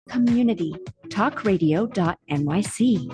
Community talkradio.nyc.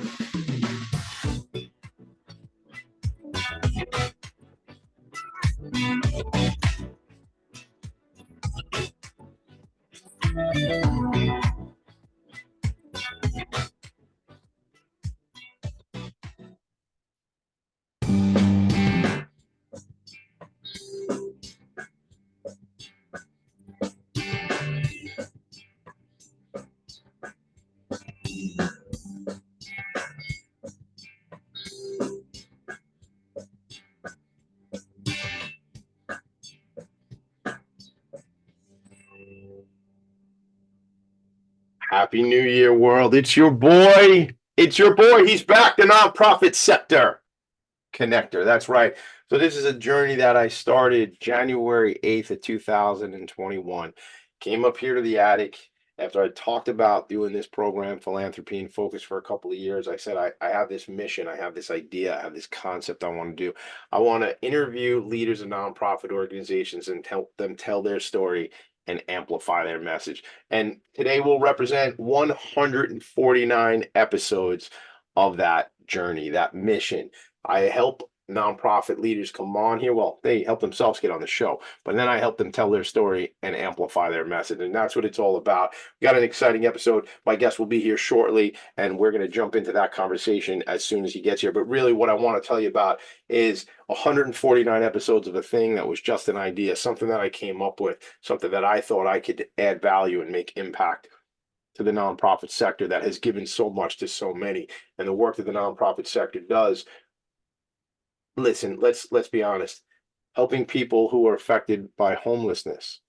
Happy New Year, world. It's your boy. It's your boy. He's back, the nonprofit sector connector. That's right. So this is a journey that I started January 8th of 2021. Came up here to the attic after I talked about doing this program, Philanthropy and Focus, for a couple of years. I said, I have this mission, I have this idea, I have this concept I want to do. I want to interview leaders of nonprofit organizations and help them tell their story and amplify their message. And today will represent 149 episodes of that journey, that mission. I help nonprofit leaders come on here. Well, they help themselves get on the show, but then I help them tell their story and amplify their message. And that's what it's all about. We got an exciting episode. My guest will be here shortly, and we're going to jump into that conversation as soon as he gets here. But really, what I want to tell you about is 149 episodes of a thing that was just an idea, something that I came up with, something that I thought I could add value and make impact to the nonprofit sector that has given so much to so many. And the work that the nonprofit sector does, listen, let's be honest, helping people who are affected by homelessness,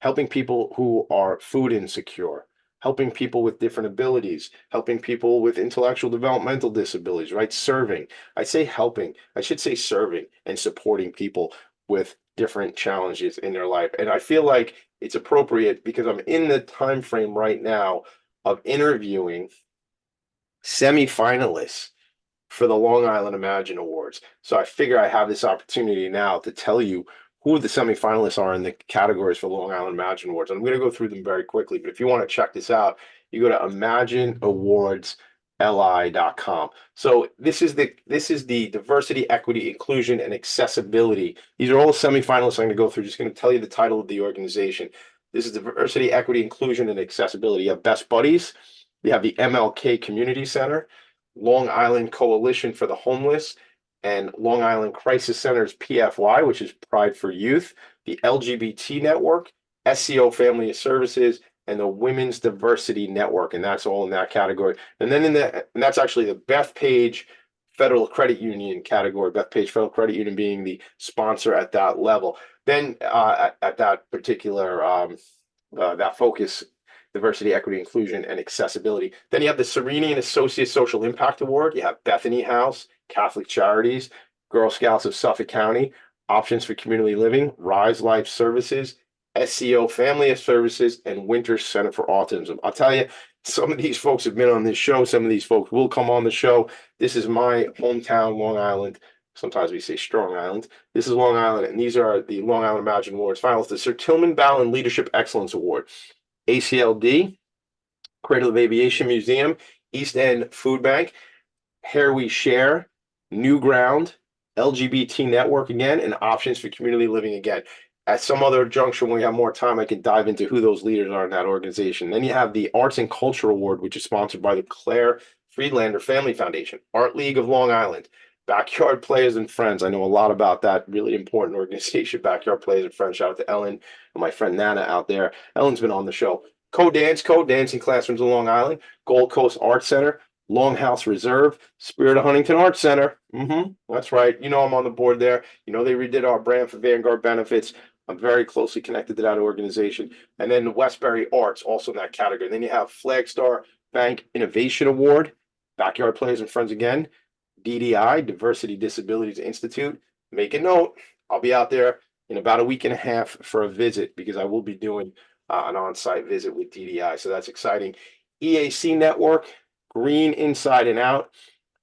helping people who are food insecure, helping people with different abilities, helping people with intellectual developmental disabilities, right? Serving. I say helping, I should say serving and supporting people with different challenges in their life. And I feel like it's appropriate because I'm in the time frame right now of interviewing semi-finalists for the Long Island Imagine Awards. So I figure I have this opportunity now to tell you who the semifinalists are in the categories for Long Island Imagine Awards. I'm going to go through them very quickly, but if you want to check this out, you go to imagineawardsli.com. So this is the diversity, equity, inclusion, and accessibility. These are all semifinalists I'm going to go through. Just going to tell you the title of the organization. This is diversity, equity, inclusion, and accessibility. You have Best Buddies. You have the MLK Community Center, Long Island Coalition for the Homeless, and Long Island Crisis Center's PFY, which is Pride for Youth, the LGBT Network, SEO Family Services, and the Women's Diversity Network, and that's all in that category. And then and that's actually the Bethpage Federal Credit Union category, Bethpage Federal Credit Union being the sponsor at that level. Then at that particular that Focus, diversity, equity, inclusion, and accessibility. Then you have the Serini and Associates Social Impact Award. You have Bethany House, Catholic Charities, Girl Scouts of Suffolk County, Options for Community Living, Rise Life Services, SEO Family Services, and Winter Center for Autism. I'll tell you, some of these folks have been on this show. Some of these folks will come on the show. This is my hometown, Long Island. Sometimes we say Strong Island. This is Long Island, and these are the Long Island Imagine Awards finalists. The Sir Tillman Ballin Leadership Excellence Award, ACLD, Cradle of Aviation Museum, East End Food Bank, Hair We Share, New Ground, LGBT Network again, and Options for Community Living again. At some other junction, when we have more time, I can dive into who those leaders are in that organization. Then you have the Arts and Culture Award, which is sponsored by the Claire Friedlander Family Foundation, Art League of Long Island, Backyard Players and Friends. I know a lot about that really important organization, Backyard Players and Friends. Shout out to Ellen and my friend Nana out there. Ellen's been on the show. Dancing Classrooms of Long Island, Gold Coast Art Center, Longhouse Reserve, Spirit of Huntington Art Center. That's right. You know I'm on the board there. You know they redid our brand for Vanguard Benefits. I'm very closely connected to that organization. And then the Westbury Arts, also in that category. And then you have Flagstar Bank Innovation Award, Backyard Players and Friends again, DDI, Diversity Disabilities Institute. Make a note. I'll be out there in about a week and a half for a visit because I will be doing an on-site visit with DDI. So that's exciting. EAC Network, Green Inside and Out.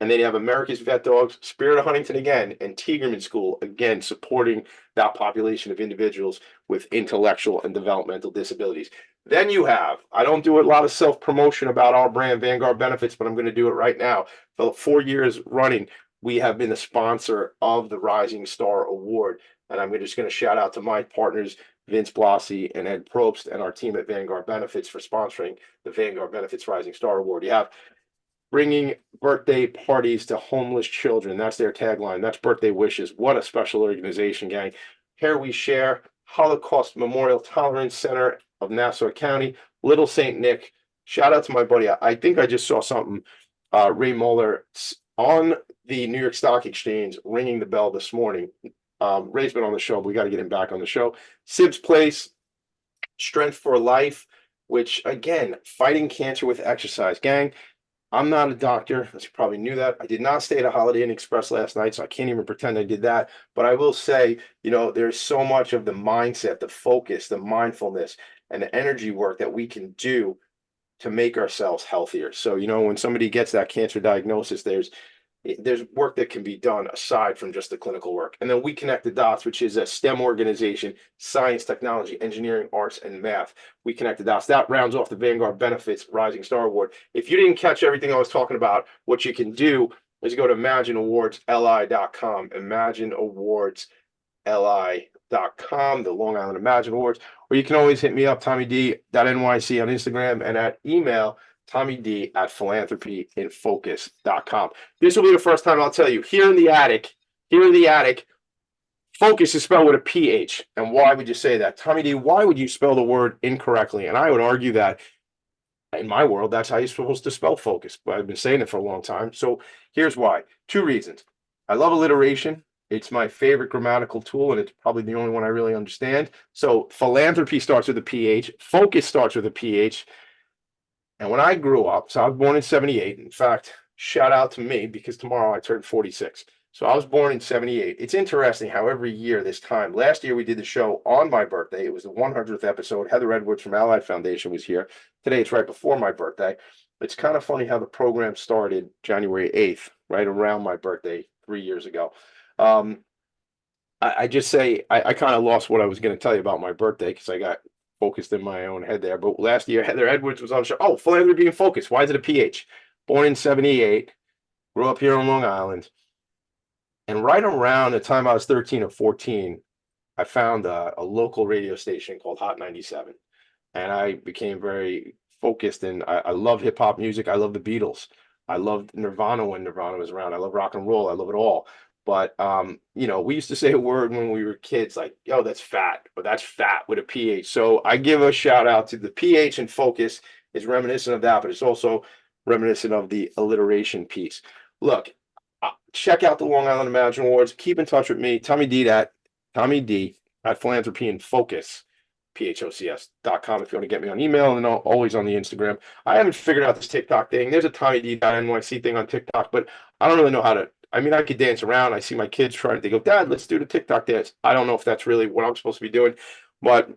And then you have America's Vet Dogs, Spirit of Huntington again, and Tiegerman School, again, supporting that population of individuals with intellectual and developmental disabilities. Then you have, I don't do a lot of self-promotion about our brand, Vanguard Benefits, but I'm going to do it right now. For 4 years running, we have been the sponsor of the Rising Star Award. And I'm just going to shout out to my partners, Vince Blasi and Ed Probst, and our team at Vanguard Benefits for sponsoring the Vanguard Benefits Rising Star Award. You have bringing birthday parties to homeless children. That's their tagline. That's birthday wishes. What a special organization, gang. Here we share Holocaust Memorial Tolerance Center of Nassau County, Little St. Nick. Shout out to my buddy. I think I just saw something, Ray Mueller on the New York Stock Exchange ringing the bell this morning. Ray's been on the show, but we got to get him back on the show. Sib's Place, Strength for Life, which again, fighting cancer with exercise. Gang, I'm not a doctor, as you probably knew that. I did not stay at a Holiday Inn Express last night, so I can't even pretend I did that. But I will say, there's so much of the mindset, the focus, the mindfulness, and the energy work that we can do to make ourselves healthier. So, when somebody gets that cancer diagnosis, there's work that can be done aside from just the clinical work. And then we connect the dots, which is a STEM organization, science, technology, engineering, arts, and math. We connect the dots. That rounds off the Vanguard Benefits Rising Star Award. If you didn't catch everything I was talking about, what you can do is go to imagineawardsli.com, imagineawardsli.com, the Long Island Imagine Awards, or you can always hit me up, TommyD.NYC on Instagram, and at email, TommyD@philanthropyinfocus.com. This will be the first time I'll tell you, here in the attic, Focus is spelled with a PH. And why would you say that? Tommy D, why would you spell the word incorrectly? And I would argue that in my world, that's how you're supposed to spell focus. But I've been saying it for a long time. So here's why. 2 reasons. I love alliteration. It's my favorite grammatical tool, and it's probably the only one I really understand. So philanthropy starts with a PH. Focus starts with a PH. And when I grew up, so I was born in 78. In fact, shout out to me because tomorrow I turned 46. So I was born in 78. It's interesting how every year this time, last year we did the show on my birthday. It was the 100th episode. Heather Edwards from Allied Foundation was here. Today it's right before my birthday. It's kind of funny how the program started January 8th, right around my birthday 3 years ago. I just say I kind of lost what I was going to tell you about my birthday because I got focused in my own head there. But last year, Heather Edwards was on the show. Oh, philanthropy and focus. Why is it a PH? Born in 78, grew up here on Long Island. And right around the time I was 13 or 14, I found a local radio station called Hot 97. And I became very focused. And I love hip hop music. I love the Beatles. I loved Nirvana when Nirvana was around. I love rock and roll. I love it all. But, we used to say a word when we were kids like, yo, that's fat, or that's fat with a PH. So I give a shout out to the PH, and focus is reminiscent of that, but it's also reminiscent of the alliteration piece. Look, check out the Long Island Imagine Awards. Keep in touch with me, Tommy D at Philanthropy and Focus, PHOCS.com if you want to get me on email, and always on the Instagram. I haven't figured out this TikTok thing. There's a TommyD.NYC thing on TikTok, but I don't really know how to. I mean, I could dance around. I see my kids trying. They go, Dad, let's do the TikTok dance. I don't know if that's really what I'm supposed to be doing, but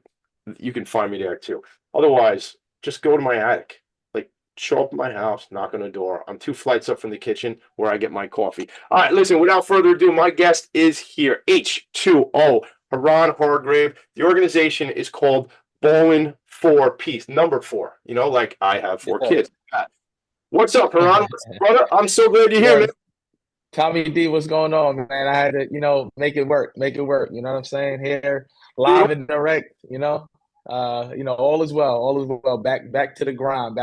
you can find me there too. Otherwise, just go to my attic. Like, show up at my house, knock on the door. I'm 2 flights up from the kitchen where I get my coffee. All right, listen, without further ado, my guest is here. H2O, Haron Hargrave. The organization is called Ballin for Peace, number 4. Like I have 4 kids. What's up, Haron? Brother, I'm so glad you're here, man. Tommy D, what's going on, man? I had to, make it work. You know what I'm saying? Here, live and direct, all is well, Back to the grind,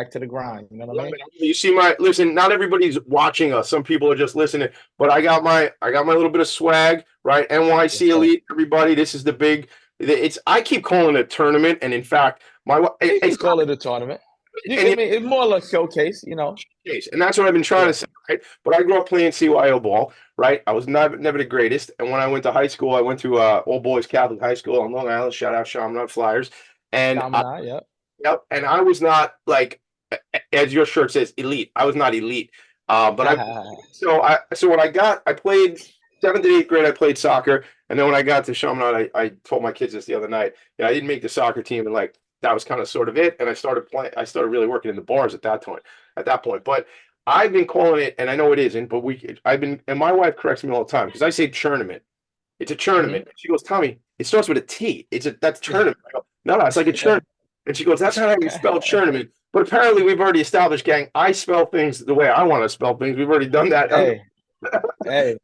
You know what I mean? You see listen, not everybody's watching us. Some people are just listening, but I got my little bit of swag, right? NYC yes, Elite, everybody. This is the big, I keep calling it a tournament. And in fact, you can call it a tournament. It's more like showcase, Showcase. And that's what I've been trying to say, right? But I grew up playing CYO ball, right? I was never the greatest. And when I went to high school, I went to all boys Catholic high school on Long Island. Shout out Chaminade Flyers. And yep. And I was not like, as your shirt says, elite. I was not elite. But so when I played 7th and 8th grade, I played soccer. And then when I got to Chaminade, I told my kids this the other night. I didn't make the soccer team, and like that was kind of sort of it. And I started really working in the bars at that point. But I've been calling it, and I know it isn't, but and my wife corrects me all the time because I say tournament. It's a tournament. Mm-hmm. She goes, Tommy, it starts with a T. That's tournament. I go, no, it's like a tournament. And she goes, that's not how you spell tournament. But apparently we've already established, gang, I spell things the way I want to spell things. We've already done that. Hey,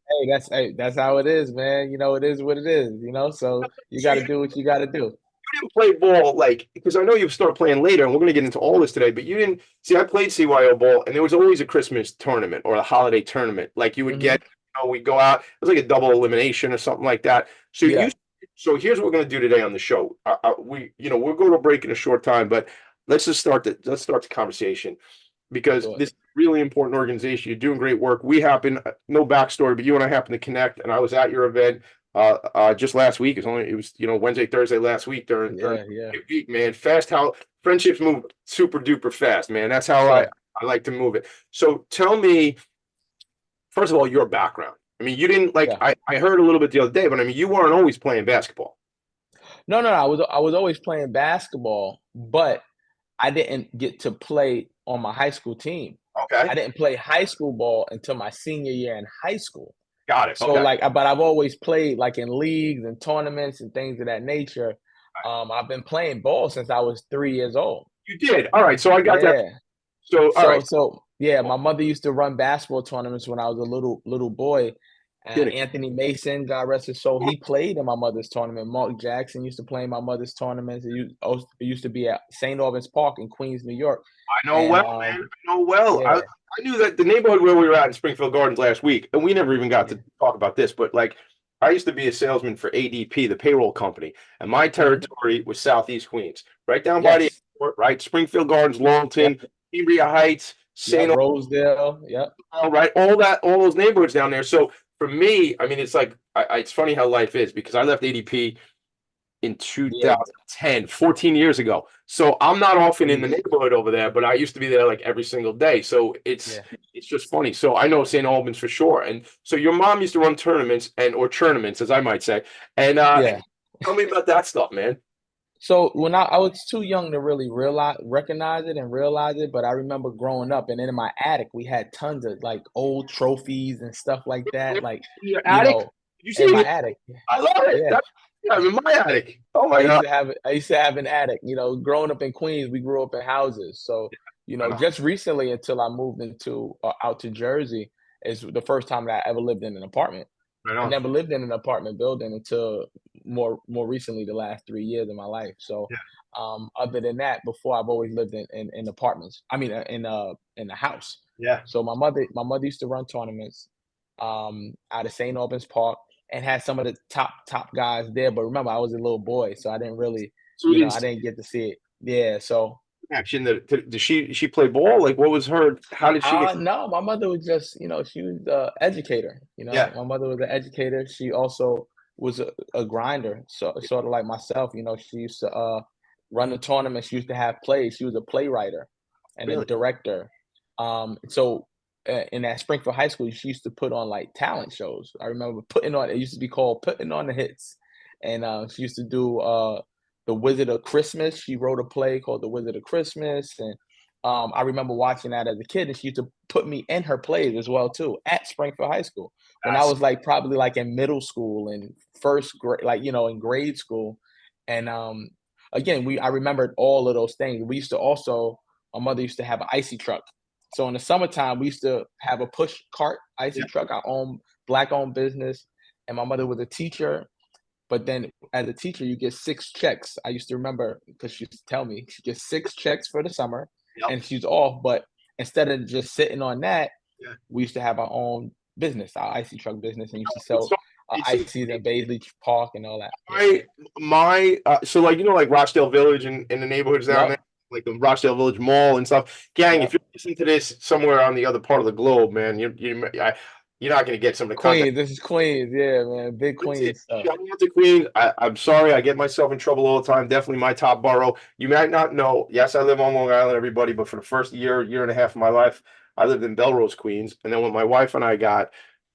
hey, that's how it is, man. You know, it is what it is, you know. So you So gotta do what you gotta do. didn't play ball like because I know you start playing later, and we're going to get into all this today. But you didn't see. I played CYO ball, and there was always a Christmas tournament or a holiday tournament. Like you would Hmm. get, we go out. It was like a double elimination or something like that. So you. Yeah, So here's what we're going to do today on the show. We'll go to a break in a short time, but let's start the conversation because sure. this is a really important organization. You're doing great work. We happen, no backstory, but you and I happen to connect, and I was at your event just last week. It was Wednesday, Thursday last week during Yeah, yeah, the week, man. Fast how friendships move super duper fast, man. That's how I sure. I like to move it. So tell me, first of all, your background. I mean, you didn't like Yeah. I heard a little bit the other day, but I mean, you weren't always playing basketball. No. I was always playing basketball, but I didn't get to play on my high school team. Okay, I didn't play high school ball until my senior year in high school. got it. So Okay. like, but I've always played like in leagues and tournaments and things of that nature. I've been playing ball since I was 3 years old. You did. All right. So I got that. Yeah. So, all So right. so yeah, my mother used to run basketball tournaments when I was a little boy. Kidding. Anthony Mason, God rest his soul, he played in my mother's tournament. Mark Jackson used to play in my mother's tournaments. It used to be at St. Albans Park in Queens, New York. I know And well, man. I know well. I yeah, I knew that the neighborhood where we were at in Springfield Gardens last week, and we never even got yeah. to talk about this, but like I used to be a salesman for ADP, the payroll company, and my Mhm. territory was Southeast Queens, right down by the Yes. airport, right? Springfield Gardens, Yep. Laurelton, Cambria Heights, Yep. St. Rosedale. Yep. Right? All those neighborhoods down there. So for me, I mean, it's like it's funny how life is because I left ADP in Yeah. 2010, 14 years ago. So I'm not often in the Jeez. neighborhood over there, but I used to be there like every single day. So it's Yeah. it's just funny. So I know St. Albans for sure. And so your mom used to run tournaments or tournaments, as I might say. And Yeah. tell me about that stuff, man. So when I was too young to really recognize it and realize it, but I remember growing up and then in my attic we had tons of like old trophies and stuff like that. Like, In your you attic? know, Did you in see my it? attic. I love it. Yeah. That's yeah, in my attic. Oh I my used God. to have I used to have an attic. You know, growing up in Queens, we grew up in houses. So, I know. just recently until I moved into out to Jersey is the first time that I ever lived in an apartment. I I know. never lived in an apartment building until more recently, the last 3 years of my life. So, Yeah. other than that, before I've always lived in apartments. I mean, in a house. Yeah. So my mother used to run tournaments, out of St. Albans Park and had some of the top guys there. But remember, I was a little boy, so I didn't really, So you didn't I see didn't get to see it. Yeah. So, action that did she play ball? Like what was her how did she get no, my mother was just, she was the educator. yeah. My mother was an educator. She also was a grinder, so sort of like myself. She used to run the tournament. She used to have plays. She was a playwright and a Really? director. So in that Springfield High School, she used to put on like talent shows. I remember putting on. It used to be called putting on the hits, and she used to do the Wizard of Christmas. She wrote a play called The Wizard of Christmas, and I remember watching that as a kid, and she used to put me in her plays as well too at Springfield High School when I That's was like probably like in middle school and first grade, like in grade school. And again, I remembered all of those things. We used to also, my mother used to have an icy truck. So in the summertime, we used to have a push cart icy yeah. truck, our own black owned business. And my mother was a teacher, but then as a teacher, you get 6 checks. I used to remember because she used to tell me she gets 6 checks for the summer Yep. and she's off. But instead of just sitting on that, Yeah. we used to have our own business, our icy truck business, and used to sell So it's so ices in Baisley Park and all that. Yeah. my so like like Rochdale Village and the neighborhoods down Yep. there, like the Rochdale Village Mall and stuff. Gang, if Yep. you're listening to this somewhere on the other part of the globe, man, you're not gonna get some of the content. Queens. This is Queens. Yeah, man. Big Listen, Queens stuff. shout out to Queens. I'm sorry, I get myself in trouble all the time. Definitely my top borough. You might not know. Yes, I live on Long Island, everybody, but for the first year and a half of my life, I lived in Belrose, Queens. And then when my wife and I got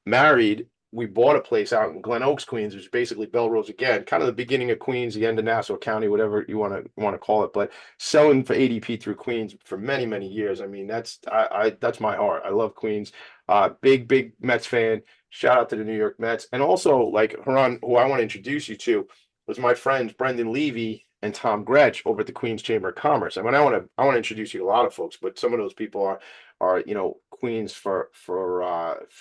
married, we bought a place out in Glen Oaks, Queens, which is basically Belrose again, kind of the beginning of Queens, the end of Nassau County, whatever you want to call it. But selling for ADP through Queens for many, many years. I mean, that's my heart. I love Queens. Big Mets fan. Shout out to the New York Mets. And also, like Haron, who I want to introduce you to, was my friend Brendan Levy. and Tom Gretsch over at the Queens Chamber of Commerce. I mean, I want to introduce you to a lot of folks, but some of those people are Queens for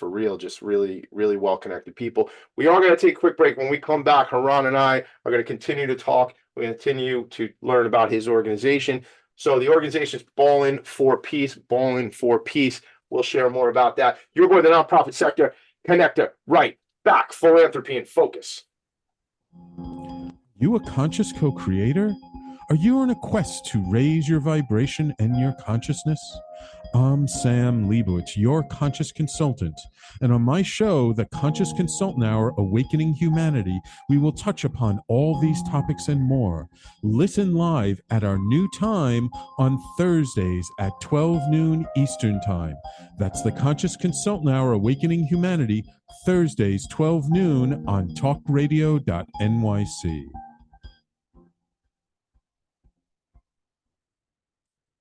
real, just really really well connected people. We are going to take a quick break. When we come back, Haron and I are going to continue to talk. We're going to continue to learn about his organization. So the organization is Ballin for Peace. Ballin for Peace. We'll share more about that. You're going to the nonprofit sector connector. Right back. Philanthropy and Focus. You a conscious co-creator? Are you on a quest to raise your vibration and your consciousness? I'm Sam Leibowitz, your conscious consultant. And on my show, The Conscious Consultant Hour, Awakening Humanity, we will touch upon all these topics and more. Listen live at our new time on Thursdays at 12 noon Eastern Time. That's The Conscious Consultant Hour, Awakening Humanity, Thursdays, 12 noon on talkradio.nyc.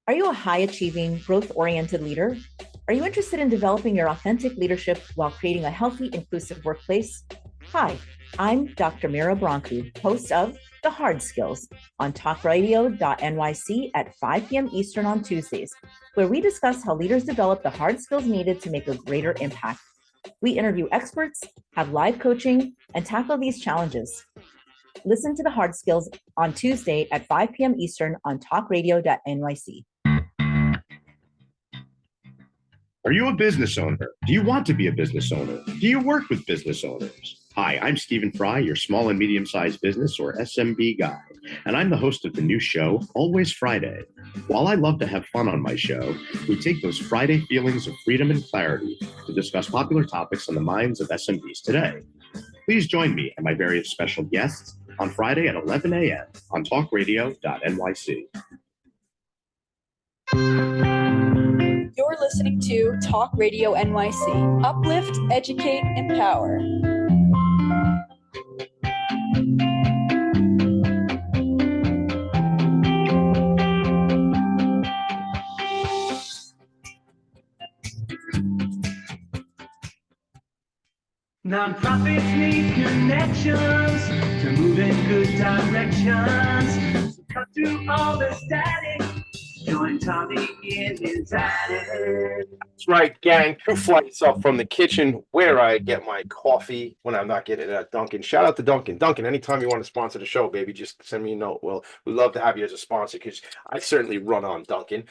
Are you a high-achieving, growth-oriented leader? Are you interested in developing your authentic leadership while creating a healthy, inclusive workplace? Hi, I'm Dr. Mira Brancu, host of The Hard Skills on talkradio.nyc at 5 p.m. Eastern on Tuesdays, where we discuss how leaders develop the hard skills needed to make a greater impact. We interview experts, have live coaching, and tackle these challenges. Listen to The Hard Skills on Tuesday at 5 p.m. Eastern on talkradio.nyc. Are you a business owner? Do you want to be a business owner? Do you work with business owners? Hi, I'm Stephen Fry, your small and medium-sized business or SMB guy, and I'm the host of the new show, Always Friday. While I love to have fun on my show, we take those Friday feelings of freedom and clarity to discuss popular topics on the minds of SMBs today. Please join me and my various special guests on Friday at 11 a.m. on talkradio.nyc. You're listening to Talk Radio NYC. Uplift, educate, empower. Nonprofits need connections to move in good directions. So cut through all the static. Join Tommy in his attic. That's right, gang. 2 flights up from the kitchen where I get my coffee when I'm not getting it at Dunkin'. Shout out to Dunkin'. Dunkin', anytime you want to sponsor the show, baby, just send me a note. Well, we'd love to have you as a sponsor because I certainly run on Dunkin'.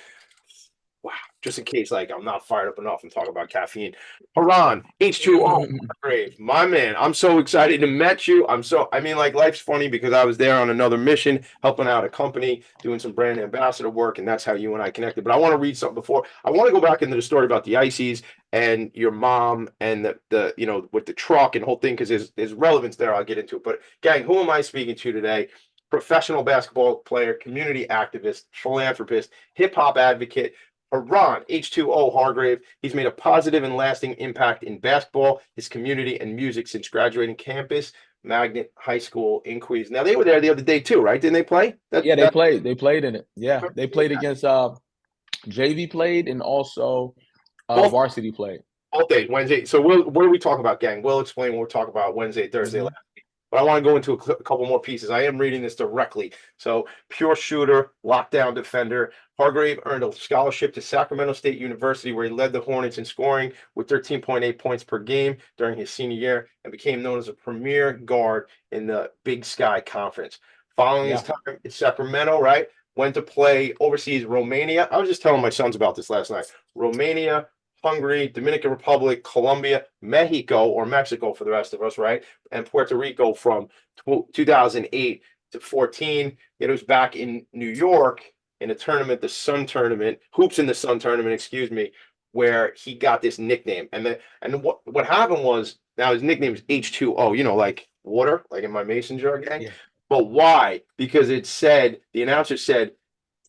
Wow, just in case I'm not fired up enough and talk about caffeine. Haron, H2O, Hargrave, my man. I'm so excited to meet you. Life's funny because I was there on another mission, helping out a company, doing some brand ambassador work, and that's how you and I connected. But I want to read something before. I want to go back into the story about the ices and your mom and the with the truck and whole thing because there's relevance there. I'll get into it. But gang, who am I speaking to today? Professional basketball player, community activist, philanthropist, hip hop advocate, Haron, H2O Hargrave. He's made a positive and lasting impact in basketball, his community, and music since graduating campus Magnet High School in Queens. Now, they were there the other day too, right? Didn't they play? They played. They played in it. Yeah, they played against JV played and also varsity played. All day, Wednesday. So what are we talking about, gang? We'll explain what we're talking about Wednesday, Thursday last week. But I want to go into a couple more pieces. I am reading this directly. So, pure shooter, lockdown defender. Hargrave earned a scholarship to Sacramento State University, where he led the Hornets in scoring with 13.8 points per game during his senior year and became known as a premier guard in the Big Sky Conference. Following his time in Sacramento, right, went to play overseas Romania. I was just telling my sons about this last night. Romania, Hungary, Dominican Republic, Colombia, Mexico, or Mexico for the rest of us, right? And Puerto Rico from 2008 to 14. It was back in New York in a tournament, the Sun Tournament, Hoops in the Sun Tournament, excuse me, where he got this nickname. And what happened was, now his nickname is H2O, like water, like in my mason jar gang. Yeah. But why? Because the announcer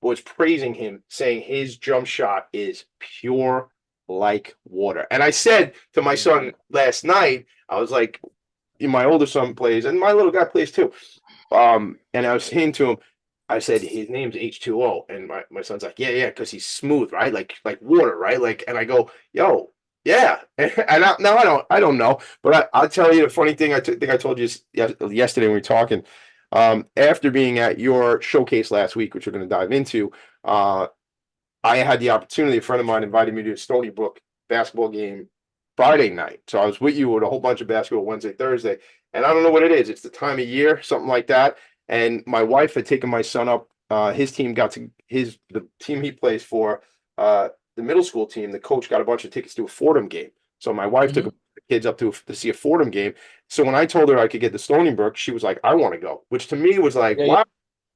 was praising him, saying his jump shot is pure like water. And I said to my son last night, I was like, my older son plays and my little guy plays too. And I was saying to him, I said, his name's H2O. And my son's like, yeah, because he's smooth, right? Like water, right? And I go, yo, yeah. And I don't know. But I'll tell you the funny thing. I think I told you yesterday when we were talking. After being at your showcase last week, which we're going to dive into, I had the opportunity, a friend of mine invited me to a Stony Brook basketball game Friday night. So I was with you with a whole bunch of basketball Wednesday, Thursday, and I don't know what it is. It's the time of year, something like that. And my wife had taken my son up. His team got to the team he plays for, the middle school team. The coach got a bunch of tickets to a Fordham game. So my wife took the kids up to see a Fordham game. So when I told her I could get the Stony Brook, she was like, "I want to go," which to me was like, wow.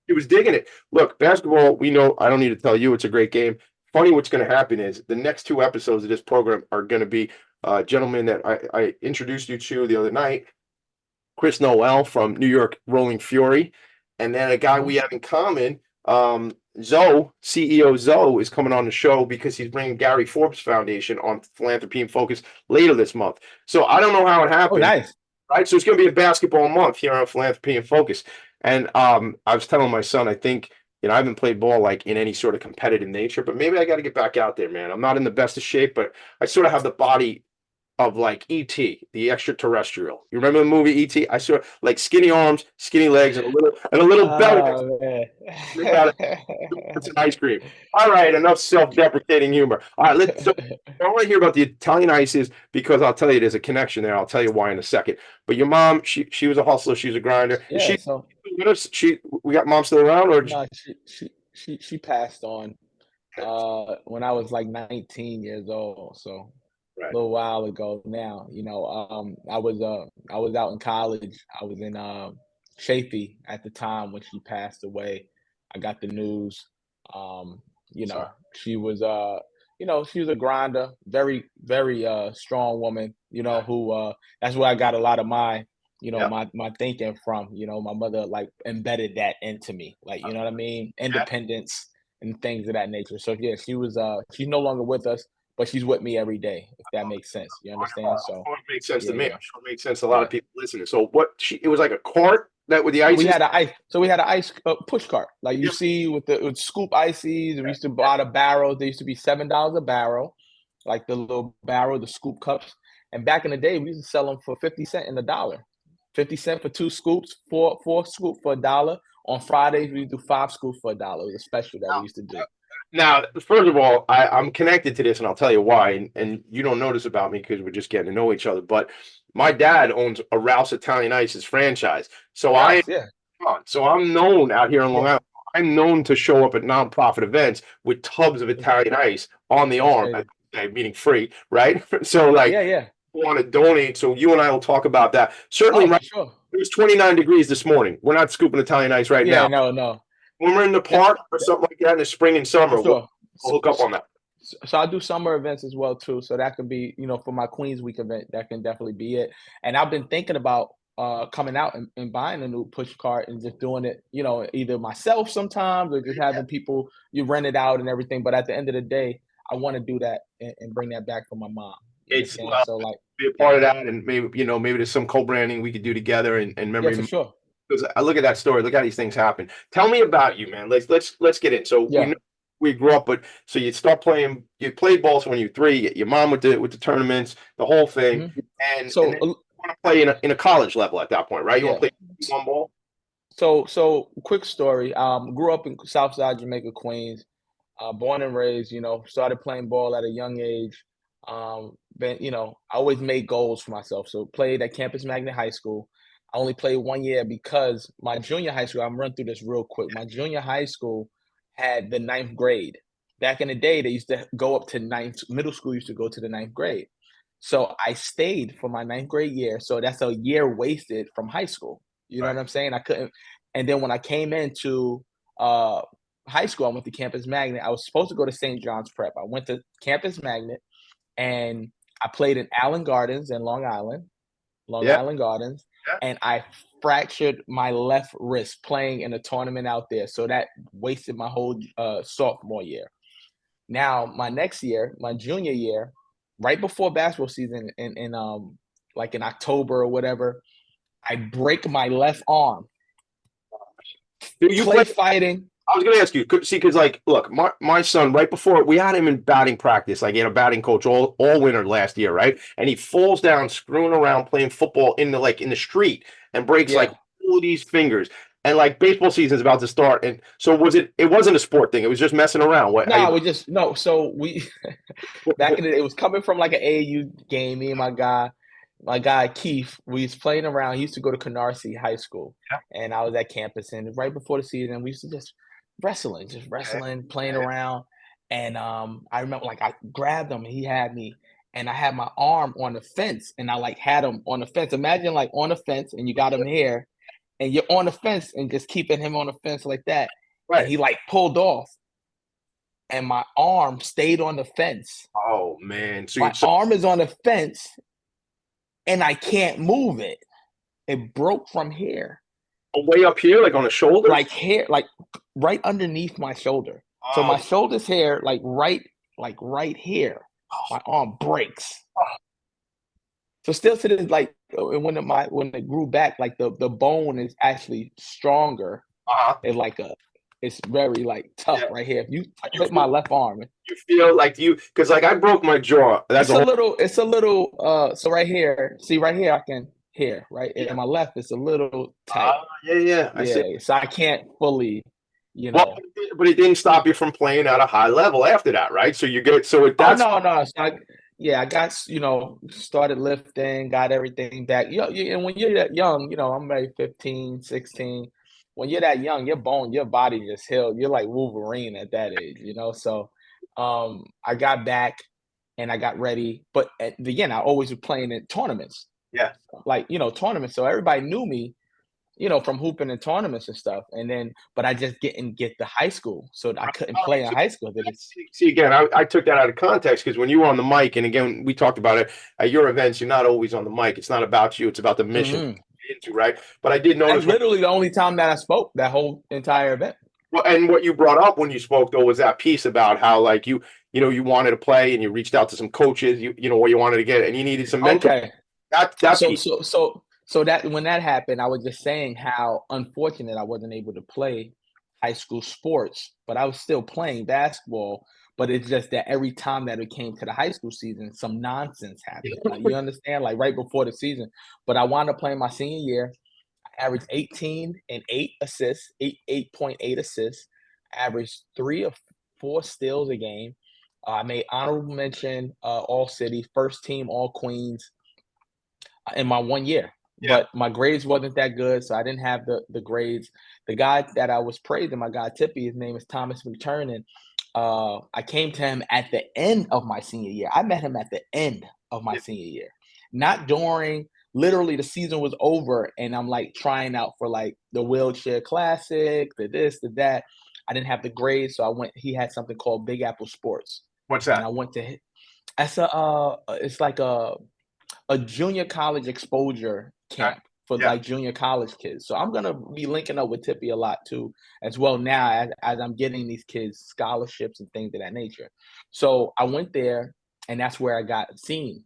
He was digging it. Look, basketball, we know, I don't need to tell you, it's a great game. Funny, what's going to happen is the next 2 episodes of this program are going to be a gentleman that I introduced you to the other night, Chris Noel from New York Rolling Fury, and then a guy we have in common, Zoe, CEO Zoe, is coming on the show because he's bringing Gary Forbes Foundation on Philanthropy and Focus later this month. So I don't know how it happened. Oh, nice. Right, so it's going to be a basketball month here on Philanthropy and Focus. And I was telling my son, I think, I haven't played ball like in any sort of competitive nature, but maybe I got to get back out there, man. I'm not in the best of shape, but I sort of have the body of like E.T., the extraterrestrial. You remember the movie E.T.? I sort of like skinny arms, skinny legs, and a little belly. It's an ice cream. All right, enough self-deprecating humor. All right, so I want to hear about the Italian ices because I'll tell you there's a connection there. I'll tell you why in a second. But your mom, she was a hustler. She was a grinder. Yeah, We got mom still around, or no, she passed on when I was like 19 years old. So a little while ago now. I was out in college. I was in Chafee at the time when she passed away. I got the news. She was she was a grinder, very, very strong woman, who that's where I got a lot of my my thinking from. My mother like embedded that into me, like, you know what I mean? Independence and things of that nature. So yeah, she was she's no longer with us, but she's with me every day, if that makes sense. You understand? So it makes sense to me. I'm sure it makes sense to a lot of people listening. So it was like a cart that with the ice. We had an ice push cart, like you see with scoop ices. We used to buy the barrels. They used to be $7 a barrel, like the little barrel, the scoop cups. And back in the day, we used to sell them for 50 cents and $1. 50 cents for 2 scoops, four scoops for $1. On Fridays, we used to do 5 scoops for $1. It was a special that we used to do. Now, first of all, I'm connected to this, and I'll tell you why. And you don't know this about me because we're just getting to know each other. But my dad owns a Rouse Italian Ices franchise, so I'm known out here in Long Island. I'm known to show up at nonprofit events with tubs of Italian ice on the arm, meaning free, right? So, want to donate, so you and I will talk about that. Certainly, sure. It was 29 degrees this morning. We're not scooping Italian ice now. No. When we're in the park or something like that in the spring and summer, we'll hook up on that. So I do summer events as well too. So that could be, for my Queens Week event, that can definitely be it. And I've been thinking about coming out and buying a new push cart and just doing it, either myself sometimes or just having people rent it out and everything. But at the end of the day, I want to do that and bring that back for my mom. So like be a part of that, and maybe there's some co-branding we could do together and memory. Yeah, for sure. Because I look at that story, look how these things happen. Tell me about you, man. Let's get in. So we grew up, but so you start playing. You played ball when you were 3. Your mom with the tournaments, the whole thing, and so you want to play in a college level at that point, right? You want to play one ball. So quick story. Grew up in Southside Jamaica, Queens. Born and raised. Started playing ball at a young age. I always made goals for myself. So played at Campus Magnet High School. I only played 1 year because my junior high school, I'm run through this real quick. My junior high school had the 9th grade. Back in the day, they used to go up to 9th. Middle school used to go to the 9th grade. So I stayed for my 9th grade year. So that's a year wasted from high school. You know what I'm saying? I couldn't. And then when I came into high school, I went to Campus Magnet. I was supposed to go to St. John's Prep. I went to Campus Magnet and I played in Allen Gardens in Long Island Gardens. And I fractured my left wrist playing in a tournament out there. So that wasted my whole sophomore year. Now, my next year, my junior year, right before basketball season in October or whatever, I break my left arm. You play fighting. I was going to ask you, see, because look, my son, right before we had him in batting practice, he had a batting coach all winter last year, right? And he falls down, screwing around, playing football in the street, and breaks all these fingers. and like baseball season's about to start, and so it wasn't a sport thing, it was just messing around. What? No, we just no. So we back in the, it was coming from like an AAU game. Me and my guy Keith, we was playing around. He used to go to Canarsie High School, and I was at campus. And right before the season, we used to just wrestling, playing around. And I remember like I grabbed him, he had me, and I had my arm on the fence, and I like had him on the fence. Imagine like on the fence, and you got him here, and you're on the fence, and just keeping him on the fence like that. Right. And he like pulled off, and my arm stayed on the fence. Oh man! So my arm is on the fence, and I can't move it. It broke from here, way up here, like on the shoulder, like here, like right underneath my shoulder. So my shoulder's here, like right here. My arm breaks. So still to this, like when it grew back, like the bone is actually stronger. It's like it's very like tough right here. If you hit my left arm, you feel like because like I broke my jaw. That's it's a little. So right here, see right here, I can hear right, and my left is a little tight. I see. So I can't fully. Well, but it didn't stop you from playing at a high level after that, right? So you get that's no. So I got started lifting, got everything back. And when you're that young, I'm maybe 15, 16. When you're that young, your body just healed. You're like Wolverine at that age, So I got back and I got ready. But again, I always was playing in tournaments. Yeah. Like, tournaments. So everybody knew me, from hooping in tournaments and stuff. And then, but I just didn't get to high school. So I couldn't play in high school. See, again, I took that out of context because when you were on the mic, and again, we talked about it at your events, you're not always on the mic. It's not about you. It's about the mission into, right? But I did notice. That's literally the only time that I spoke that whole entire event. Well, and what you brought up when you spoke, though, was that piece about how, like, you wanted to play and you reached out to some coaches, what you wanted to get, and you needed some mentor. Okay. So that when that happened, I was just saying how unfortunate I wasn't able to play high school sports, but I was still playing basketball. But it's just that every time that it came to the high school season, some nonsense happened. Like, you understand? Like right before the season. But I wound up playing my senior year. I averaged 18 and 8 assists, 8.8 assists. I averaged 3 or 4 steals a game. I made honorable mention, all city, first team, all Queens in my 1 year. Yeah. But my grades wasn't that good, so I didn't have the grades. The guy that I was praising, my guy Tippy, his name is Thomas McTurnan. I came to him at the end of my senior year. I met him at the end of my senior year, not during. Literally, the season was over, and I'm like trying out for like the wheelchair classic, the this, the that. I didn't have the grades, so I went. He had something called Big Apple Sports. What's that? And I went to. That's it's like a junior college exposure camp for like junior college kids. So I'm gonna be linking up with Tippy a lot too, as well now as I'm getting these kids scholarships and things of that nature. So I went there, and that's where I got seen.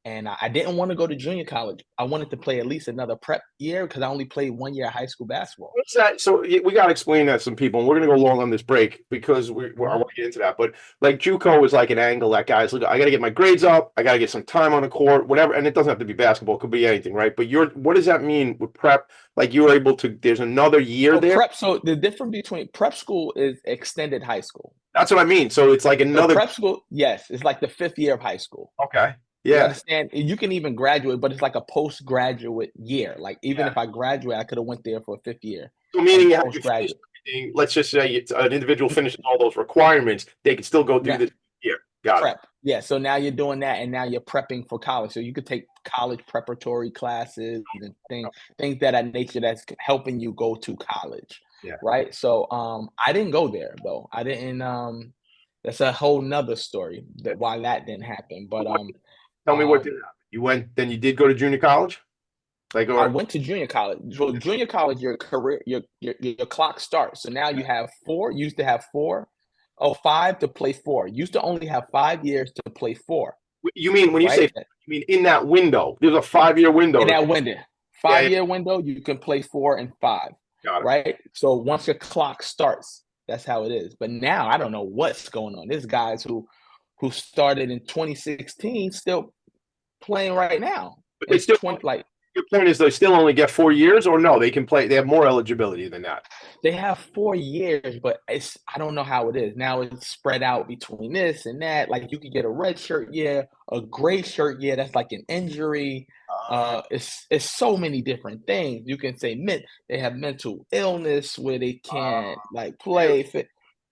And I didn't want to go to junior college. I wanted to play at least another prep year because I only played 1 year of high school basketball. What's that? So we got to explain that to some people. And we're going to go long on this break because I want to get into that. But like JUCO is like an angle that guys look. I got to get my grades up. I got to get some time on the court, whatever. And it doesn't have to be basketball. It could be anything, right? But what does that mean with prep? Like you were able to. There's another year there. Prep. So the difference between prep school is extended high school. That's what I mean. So it's like another prep school. Yes, it's like the 5th year of high school. Okay. Yeah. You understand? You can even graduate, but it's like a postgraduate year. Like even if I graduate, I could have went there for a 5th year. So meaning you finish everything, let's just say it's an individual finishes all those requirements, they can still go do this year. Got prep. it. Yeah. So now you're doing that, and now you're prepping for college. So you could take college preparatory classes and things that nature that's helping you go to college. Yeah. Right. So I didn't go there though. I didn't. That's a whole nother story that why that didn't happen. But tell me what did happen. You went, then you did go to junior college? I went to junior college. So junior college, your career, your clock starts. So now you have 4. You used to have 5 to play 4. You used to only have 5 years to play 4. You mean when you say, you mean in that window? There's a 5-year window. In that window, 5-year window, you can play 4 and 5. Got it. Right. So once your clock starts, that's how it is. But now I don't know what's going on. There's guys who started in 2016 still playing right now. But they still Your point is they still only get 4 years, or no, they can play. They have more eligibility than that. They have 4 years, but I don't know how it is. Now it's spread out between this and that. Like you could get a red shirt year, a gray shirt year. That's like an injury. It's so many different things. You can say they have mental illness where they can't like play.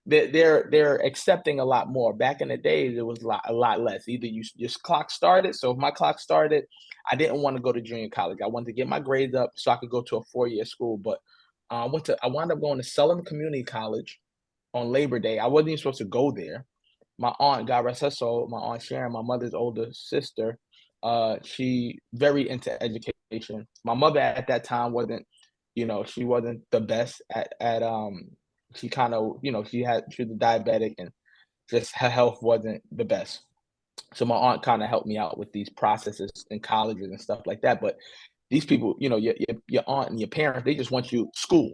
They're accepting a lot more. Back in the days, it was a lot less. Either your clock started. So if my clock started, I didn't want to go to junior college. I wanted to get my grades up so I could go to a 4-year school. But I wound up going to Sullivan Community College on Labor Day. I wasn't even supposed to go there. My aunt, God rest her soul, my aunt Sharon, my mother's older sister, she very into education. My mother at that time wasn't, she wasn't the best at she kind of, she was a diabetic and just her health wasn't the best. So my aunt kind of helped me out with these processes in colleges and stuff like that. But these people, your aunt and your parents, they just want you school.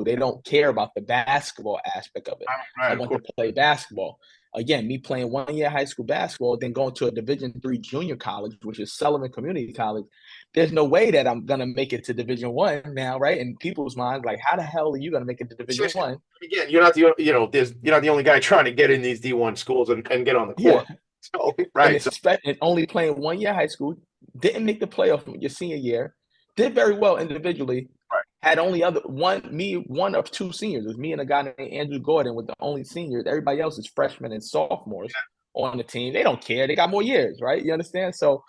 They don't care about the basketball aspect of it. Right, I want to play basketball. Again, me playing 1 year high school basketball, then going to a Division III junior college, which is Sullivan Community College. There's no way that I'm gonna make it to Division I now, right? In people's minds, like, how the hell are you gonna make it to Division I? Again, you're not the you're not the only guy trying to get in these D1 schools and get on the court. Yeah. So, right. And only playing 1 year high school, didn't make the playoff your senior year, did very well individually. Right. Had only one of two seniors. It was me and a guy named Andrew Gordon with the only seniors. Everybody else is freshmen and sophomores on the team. They don't care. They got more years, right? You understand? So,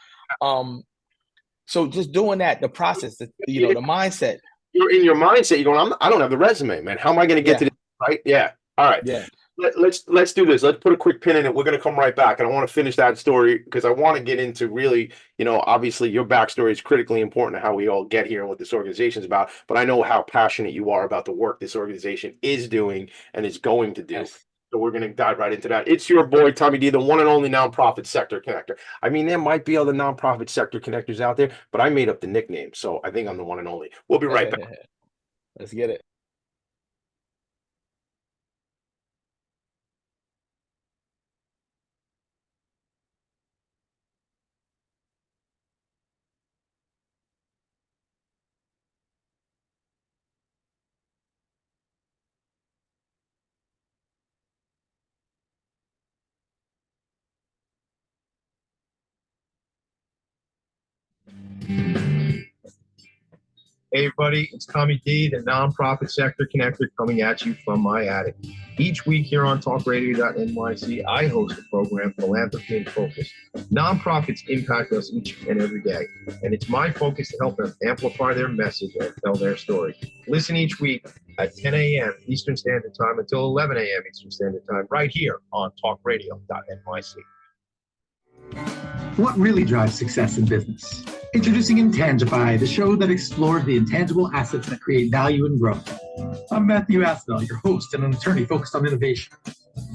so just doing that, the process, the mindset. You're in your mindset. You're going, I don't have the resume, man. How am I going to get to this? Right? Yeah. All right. Yeah. Let's do this. Let's put a quick pin in it. We're going to come right back. And I want to finish that story because I want to get into really, obviously your backstory is critically important to how we all get here and what this organization is about. But I know how passionate you are about the work this organization is doing and is going to do. Yes. So we're going to dive right into that. It's your boy, Tommy D, the one and only nonprofit sector connector. I mean, there might be other nonprofit sector connectors out there, but I made up the nickname. So I think I'm the one and only. We'll be right back. Let's get it. Hey everybody, it's Tommy D, the nonprofit sector connector, coming at you from my attic. Each week here on talkradio.nyc, I host the program Philanthropy and Focus. Nonprofits impact us each and every day, and it's my focus to help them amplify their message and tell their story. Listen each week at 10 a.m. Eastern Standard Time until 11 a.m. Eastern Standard Time, right here on talkradio.nyc. What really drives success in business? Introducing Intangify, the show that explores the intangible assets that create value and growth. I'm Matthew Aspel, your host and an attorney focused on innovation.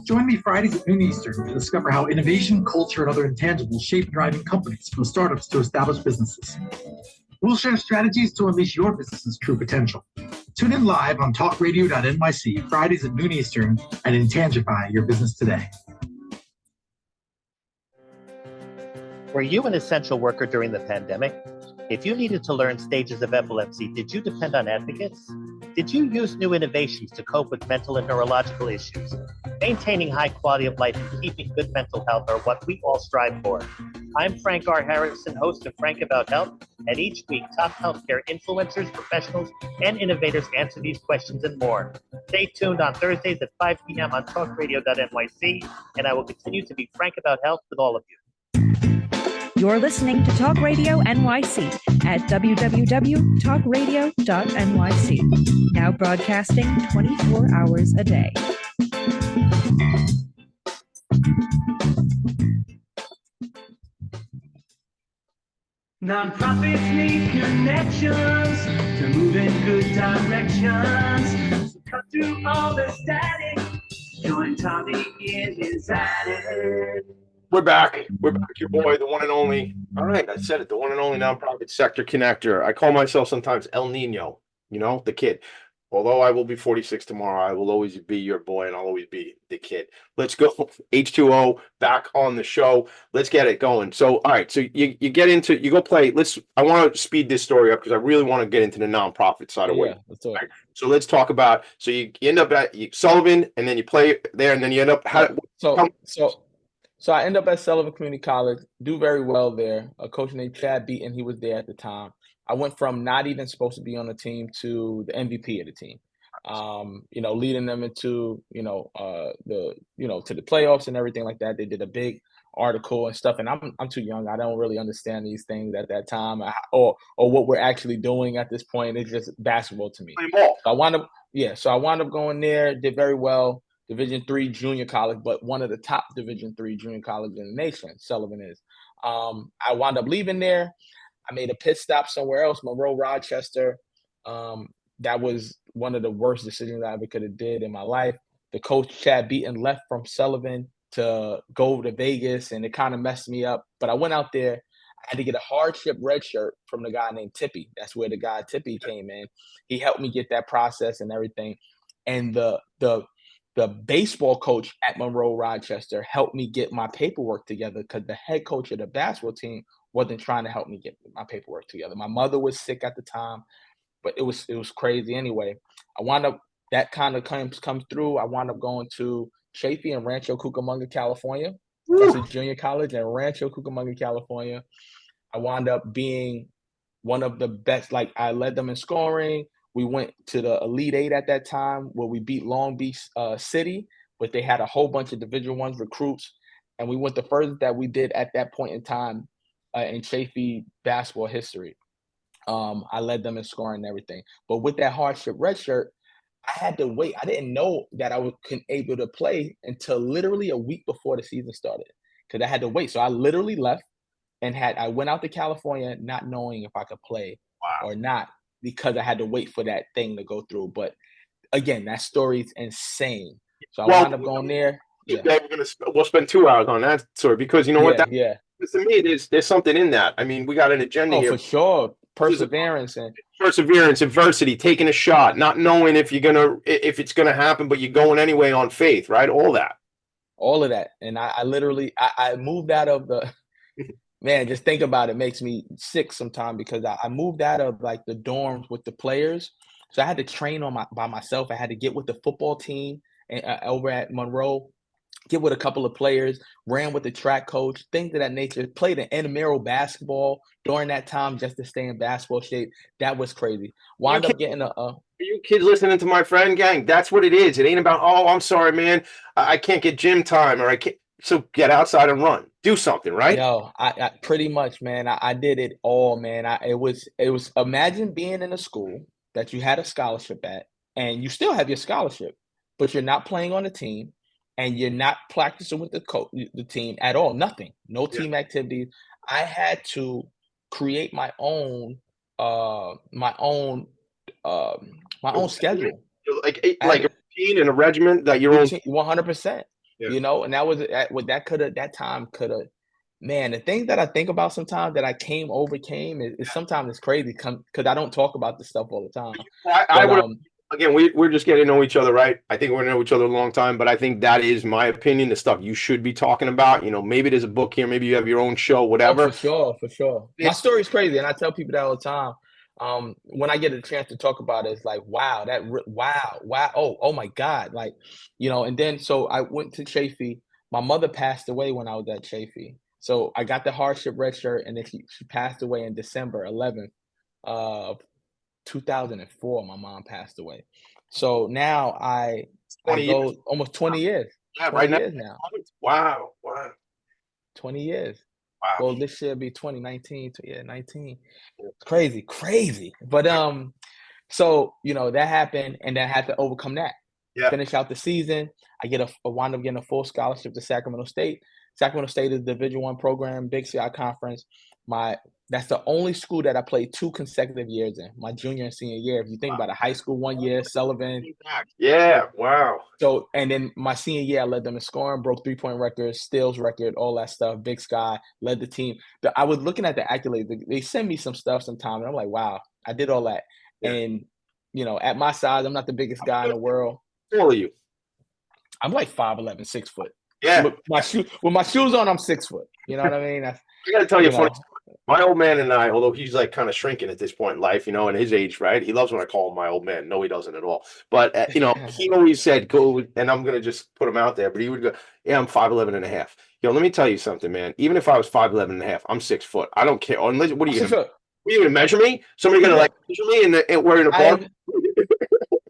Join me Fridays at noon Eastern to discover how innovation, culture, and other intangibles shape driving companies from startups to established businesses. We'll share strategies to unleash your business's true potential. Tune in live on talkradio.nyc Fridays at noon Eastern and Intangify your business today. Were you an essential worker during the pandemic? If you needed to learn stages of epilepsy, did you depend on advocates? Did you use new innovations to cope with mental and neurological issues? Maintaining high quality of life and keeping good mental health are what we all strive for. I'm Frank R. Harrison, host of Frank About Health, and each week top healthcare influencers, professionals, and innovators answer these questions and more. Stay tuned on Thursdays at 5 p.m. on talkradio.nyc, and I will continue to be frank about health with all of you. You're listening to Talk Radio NYC at www.talkradio.nyc, now broadcasting 24 hours a day. Nonprofits need connections to move in good directions. So cut through all the static. Join Tommy in his attic. We're back. We're back. Your boy, the one and only. All right, I said it. The one and only nonprofit sector connector. I call myself sometimes El Nino, the kid. Although I will be 46 tomorrow, I will always be your boy and I'll always be the kid. Let's go. H2O back on the show. Let's get it going. So, all right. So you go play. I want to speed this story up because I really want to get into the nonprofit side of Yeah, what. let's do it. Right? So let's talk about, so you end up at Sullivan and then you play there and then you end up. So I end up at Sullivan Community College, do very well there. A coach named Chad Beaton, he was there at the time. I went from not even supposed to be on the team to the MVP of the team. Leading them into, to the playoffs and everything like that. They did a big article and stuff, and I'm too young. I don't really understand these things at that time, or what we're actually doing at this point. It's just basketball to me. So I wound up going there, did very well. Division III junior college, but one of the top Division III junior colleges in the nation, Sullivan is. I wound up leaving there. I made a pit stop somewhere else, Monroe, Rochester. That was one of the worst decisions I ever could have did in my life. The coach, Chad Beaton, left from Sullivan to go to Vegas, and it kind of messed me up. But I went out there. I had to get a hardship red shirt from the guy named Tippy. That's where the guy Tippy came in. He helped me get that process and everything. And the baseball coach at Monroe Rochester helped me get my paperwork together because the head coach of the basketball team wasn't trying to help me get my paperwork together. My mother was sick at the time, but it was crazy anyway. I wound up, that kind of comes through. I wound up going to Chafee in Rancho Cucamonga, California. That's a junior college in Rancho Cucamonga, California. I wound up being one of the best. Like, I led them in scoring. We went to the Elite Eight at that time where we beat Long Beach City, but they had a whole bunch of Division I recruits. And we went the furthest that we did at that point in time in Chafee basketball history. I led them in scoring and everything. But with that hardship redshirt, I had to wait. I didn't know that I was able to play until literally a week before the season started because I had to wait. So I literally left and I went out to California not knowing if I could play or not, because I had to wait for that thing to go through. But again, that story is insane. So I wound up going there. Yeah. We'll spend 2 hours on that story because you know what? To me, there's something in that. I mean, we got an agenda here. For sure. Perseverance, adversity, taking a shot, not knowing if it's gonna happen, but you're going anyway on faith, right? All of that. And I literally moved out of the man, just think about it, makes me sick sometimes because I moved out of like the dorms with the players. So I had to train by myself. I had to get with the football team over at Monroe, get with a couple of players, ran with the track coach, things of that nature, played an intramural basketball during that time just to stay in basketball shape. That was crazy. Wound up getting you kids listening to my friend, gang, that's what it is. It ain't about, oh, I'm sorry, man, I can't get gym time, or I can't. So get outside and run. Do something, right? Yo, I pretty much, man. I did it all, man. It was imagine being in a school that you had a scholarship at, and you still have your scholarship, but you're not playing on the team, and you're not practicing with the team at all. Nothing, no team activities. I had to create my own schedule, like a routine and a regimen that you're 100%. And that was what that time could have. Man, the things that I think about sometimes that I overcame is sometimes it's crazy because I don't talk about this stuff all the time. Again, we're just getting to know each other, right? I think we're gonna know each other a long time, but I think that is my opinion, the stuff you should be talking about. Maybe there's a book here, maybe you have your own show, whatever. Oh, for sure. My story's crazy, and I tell people that all the time. When I get a chance to talk about it, it's like, wow, oh my God. Like, and then, so I went to Chafee. My mother passed away when I was at Chafee. So I got the hardship red shirt, and then she passed away in December 11th of 2004. My mom passed away. So now I go almost 20 years. Yeah, 20 years now. Wow. 20 years. Wow. Well, this should be 2019. 19. It's crazy. But so that happened, and then I had to overcome that. Yeah. Finish out the season. I wound up getting a full scholarship to Sacramento State. Sacramento State is Division I program, Big Sky Conference. That's the only school that I played 2 consecutive years in, my junior and senior year. If you think about a high school 1 year, Sullivan. Yeah, wow. So, and then my senior year, I led them in scoring, broke 3-point records, steals record, all that stuff. Big Sky, led the team. I was looking at the accolades. They send me some stuff sometimes, and I'm like, wow, I did all that. Yeah. And at my size, I'm not the biggest guy in the world. How tall are you? I'm like 5'11", 6 foot. Yeah. With my shoes on, I'm 6 foot. You know what I mean? I got to tell you a you funny know. story. My old man and I, although he's like kind of shrinking at this point in life, in his age, right? He loves when I call him my old man. No, he doesn't at all. But, he always said, go, and I'm going to just put him out there, but he would go, yeah, I'm 5'11" and a half. Let me tell you something, man. Even if I was 5'11" and a half, I'm 6 foot. I don't care. Unless, what are you going to measure me? Somebody going to measure me and we're in a bar?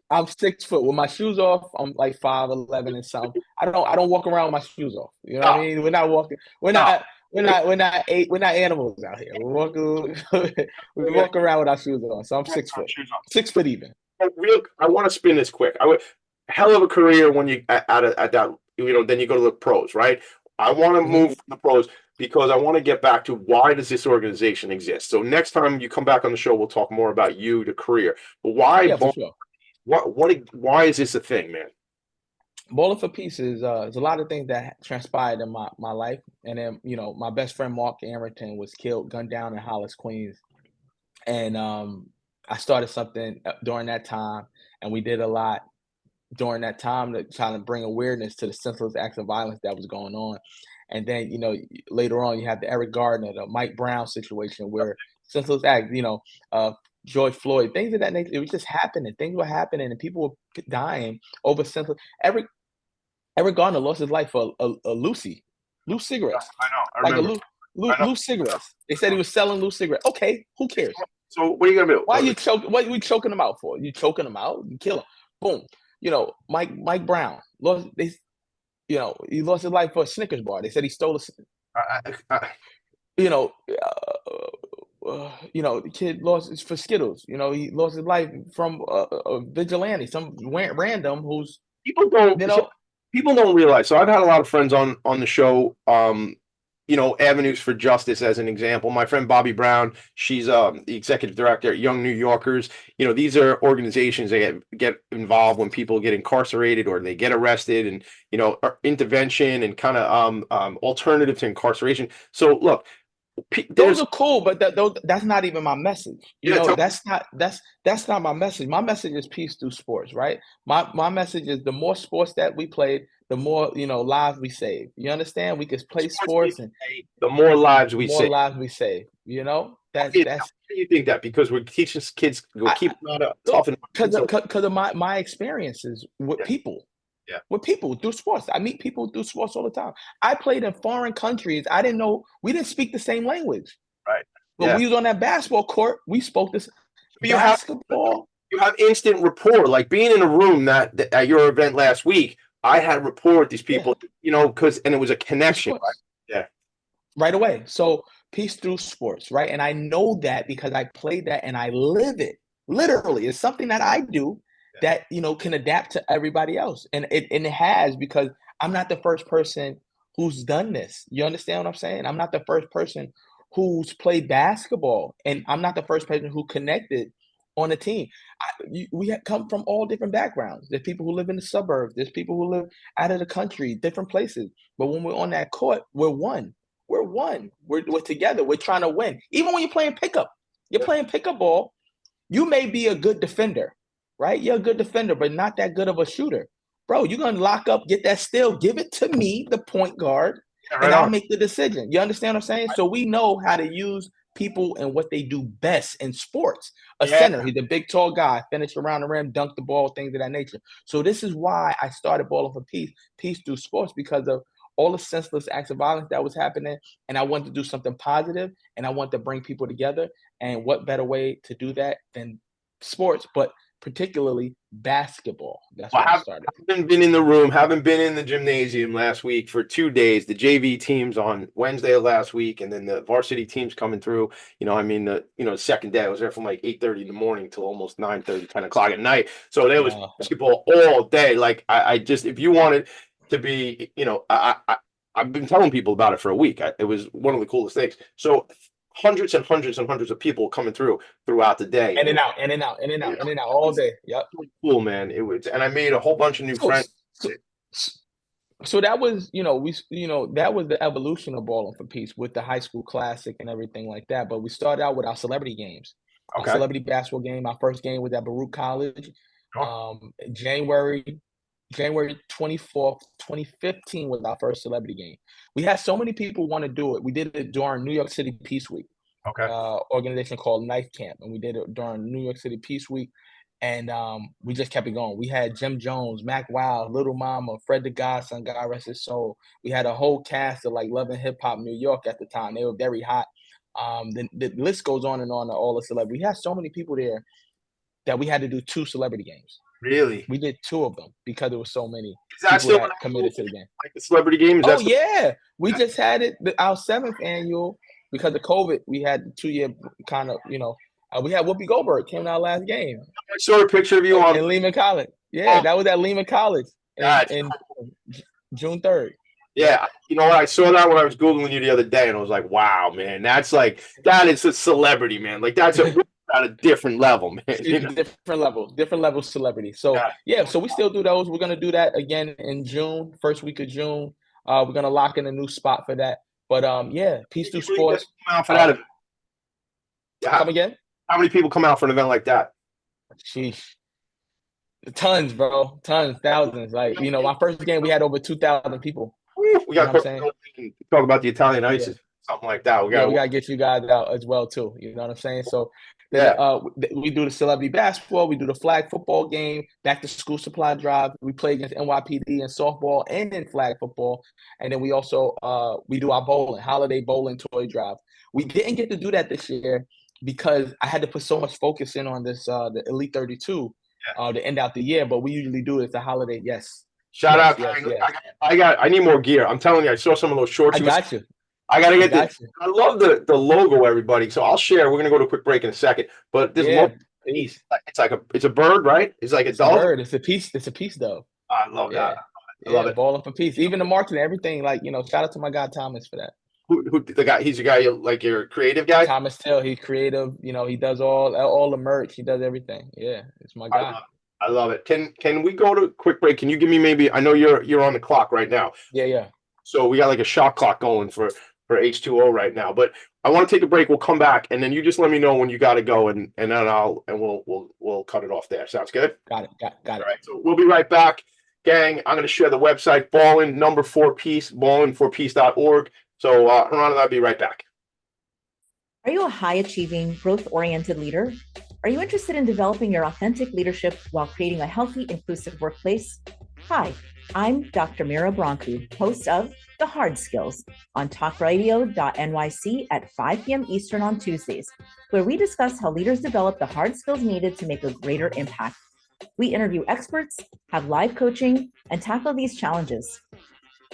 I'm 6 foot. With my shoes off, I'm like 5'11" and something. I don't walk around with my shoes off. You know what I mean? We're not walking. We're not animals out here. We walk around with our shoes on. So I'm 6 foot. 6 foot even. I want to spin this quick. Hell of a career when you at that. Then you go to the pros, right? I want to move from the pros because I want to get back to why does this organization exist. So next time you come back on the show, we'll talk more about you, the career. But why? Yeah, for sure. Why is this a thing, man? Ballin for Peace is there's a lot of things that transpired in my life. And then, my best friend Mark Arrington was gunned down in Hollis, Queens. And I started something during that time, and we did a lot during that time to try to bring awareness to the senseless acts of violence that was going on. And then, later on you have the Eric Gardner, the Mike Brown situation where senseless acts, George Floyd, things of that nature. It was just happening. Things were happening, and people were dying over senseless. Eric Gardner lost his life for a loose cigarettes. I know. I remember. Loose cigarettes. They said he was selling loose cigarettes. Okay, who cares? So what are you gonna do? Why are you choking? What are you choking him out for? You choking him out? You kill him. Boom. Mike Brown lost. He lost his life for a Snickers bar. They said he stole the kid lost for Skittles. He lost his life from a vigilante, some random who's people don't realize. So I've had a lot of friends on the show. Avenues for Justice as an example. My friend Bobby Brown, she's the executive director at Young New Yorkers. These are organizations that get involved when people get incarcerated or they get arrested, and intervention and kind of alternative to incarceration. So look. Those are cool, but that's not even my message. That's not my message. My message is peace through sports, right? My message is the more sports that we play, the more lives we save. You understand? We can play sports, and the more lives we save. That's. How do you think that? Because we're teaching kids, we're keeping tough. Because of my experiences with people. Yeah. With people through sports. I meet people through sports all the time. I played in foreign countries. I didn't know, we didn't speak the same language. Right. But we was on that basketball court. We spoke this basketball. You have instant rapport. Like being in a room that at your event last week, I had rapport with these people, and it was a connection. Right? Yeah. Right away. So peace through sports, right? And I know that because I played that and I live it. Literally, it's something that I do that can adapt to everybody else, and it has, because I'm not the first person who's done this. You understand what I'm saying? I'm not the first person who's played basketball, and I'm not the first person who connected on a team. We come from all different backgrounds. There's people who live in the suburbs. There's people who live out of the country, different places. But when we're on that court, we're one. We're one. We're together. We're trying to win. Even when you're playing pickup, ball. You may be a good defender. Right? You're a good defender, but not that good of a shooter. Bro, you're going to lock up, get that steal, give it to me, the point guard, and I'll make the decision. You understand what I'm saying? So we know how to use people and what they do best in sports. A center, he's a big, tall guy, finish around the rim, dunk the ball, things of that nature. So this is why I started Ballin for Peace through sports, because of all the senseless acts of violence that was happening. And I wanted to do something positive, and I wanted to bring people together. And what better way to do that than sports, but particularly basketball. That's why I started. Haven't been in the room, haven't been in the gymnasium last week for 2 days. The JV teams on Wednesday of last week, and then the varsity teams coming through. The second day I was there from like 8:30 in the morning till almost 9:30, 10 o'clock at night. So there was basketball all day. Like I just, if you wanted to be, I've been telling people about it for a week. It was one of the coolest things. So hundreds and hundreds and hundreds of people coming throughout the day. In and out all day. Yep. Cool, man. It was, and I made a whole bunch of new friends. So that was, that was the evolution of Ballin for Peace with the high school classic and everything like that. But we started out with our celebrity games. Okay. celebrity basketball game. My first game was at Baruch College. January 24th, 2015 was our first celebrity game. We had so many people want to do it. We did it during New York City Peace Week. Okay. Organization called Knife Camp, and we did it during New York City Peace Week. And we just kept it going. We had Jim Jones, Mac Wild, Little Mama, Fred the Godson, God rest his soul. We had a whole cast of like Love and Hip Hop New York at the time. They were very hot. The list goes on and on to all the celebrities. We had so many people there that we had to do 2 celebrity games. Really? We did 2 of them because there were so many Is that people still that committed to the game. like the celebrity game? Oh yeah, we just had it our 7th annual because of COVID. We had the 2-year kind of, we had Whoopi Goldberg came to our last game. I saw a picture of you on in Lehman College. Yeah, that was at Lehman College in June 3rd. Yeah, you know what? I saw that when I was Googling you the other day, and I was like, wow, man, that is a celebrity, man. Like that's at a different level, man. Different level celebrity. So so we still do those. We're gonna do that again in June, first week of June. We're gonna lock in a new spot for that. But Peace Through Sports. Come out for that event. Come again? How many people come out for an event like that? Sheesh. Tons, bro. Tons, thousands. Like, my first game we had over 2,000 people. We got to talk about the Italian Ices, something like that. We got to get you guys out as well too. You know what I'm saying? So we do the celebrity basketball, we do the flag football game, back to school supply drive. We play against NYPD in softball and in flag football, and then we also we do our bowling, holiday bowling toy drive. We didn't get to do that this year because I had to put so much focus in on this the Elite 32 to end out the year. But we usually do it as a holiday. Yes. Shout out! I need more gear. I'm telling you, I saw some of those shorts. I got you. I gotta get this. I love the logo, everybody. So I'll share. We're gonna go to a quick break in a second. But this logo, it's a bird, right? It's like it's a bird. It's a piece. It's a piece, though. I love that. I love it. Balling for peace. Even the marketing, everything. Like shout out to my guy Thomas for that. Who the guy? He's a guy like your creative guy. Thomas Till. He's creative. He does all the merch. He does everything. Yeah, it's my guy. I love it. Can we go to a quick break? Can you give me maybe? I know you're on the clock right now. Yeah. So we got like a shot clock going for H2O right now. But I want to take a break. We'll come back, and then you just let me know when you got to go, and then we'll cut it off there. Sounds good? Got it. All right. So we'll be right back, gang. I'm going to share the website Ballin #4Peace, ballinforpeace.org. So Haron and I'll be right back. Are you a high-achieving, growth-oriented leader? Are you interested in developing your authentic leadership while creating a healthy, inclusive workplace? Hi, I'm Dr. Mira Brancu, host of The Hard Skills on talkradio.nyc at 5 p.m. Eastern on Tuesdays, where we discuss how leaders develop the hard skills needed to make a greater impact. We interview experts, have live coaching, and tackle these challenges.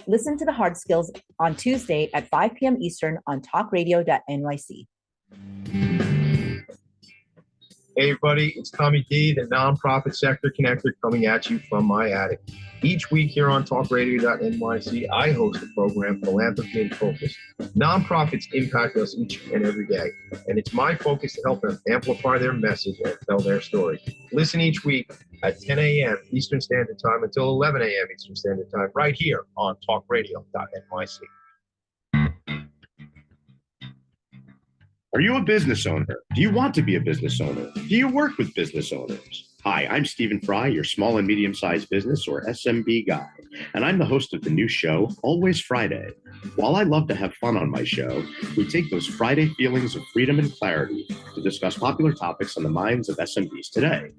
Listen to The Hard Skills on Tuesday at 5 p.m. Eastern on talkradio.nyc. Hey everybody, it's Tommy D, the nonprofit sector connector, coming at you from my attic. Each week here on talkradio.nyc, I host the program Philanthropy and Phocus. Nonprofits impact us each and every day, and it's my focus to help them amplify their message and tell their story. Listen each week at 10 a.m. Eastern Standard Time until 11 a.m. Eastern Standard Time, right here on talkradio.nyc. Are you a business owner? Do you want to be a business owner? Do you work with business owners? Hi, I'm Stephen Fry, your small and medium-sized business or SMB guy, and I'm the host of the new show, Always Friday. While I love to have fun on my show, we take those Friday feelings of freedom and clarity to discuss popular topics on the minds of SMBs today.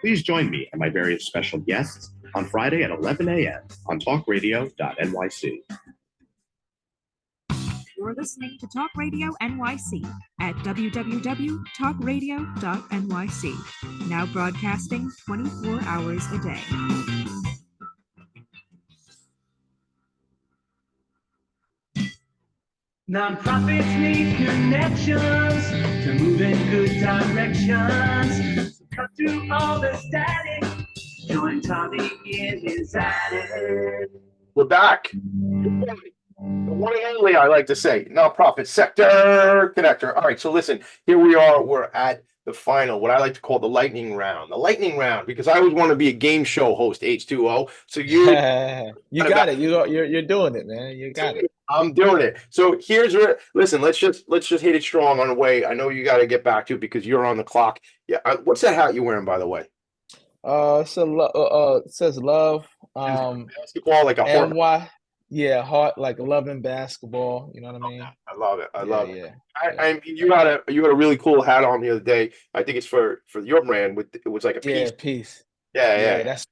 Please join me and my various special guests on Friday at 11 a.m. on talkradio.nyc. You're listening to Talk Radio NYC at www.talkradio.nyc. Now broadcasting 24 hours a day. Nonprofits need connections to move in good directions. So cut through all the static. Join Tommy in his attic. We're back. The one and only, I like to say, nonprofit sector connector. All right, so listen, here we are. We're at the final, what I like to call the lightning round. The lightning round, because I always want to be a game show host, H2O. So you got it. You're doing it, man. You got it. I'm doing it. So here's where, listen, let's just hit it strong on the way. I know you got to get back to it because you're on the clock. Yeah, what's that hat you're wearing, by the way? It says love. Basketball, like a heart. NY. Yeah, heart, like love and basketball. You know what I mean? I love it. I love it. Yeah. I mean, you had a really cool hat on the other day. I think it's for your brand. It was like a piece. Yeah, peace. Yeah. That's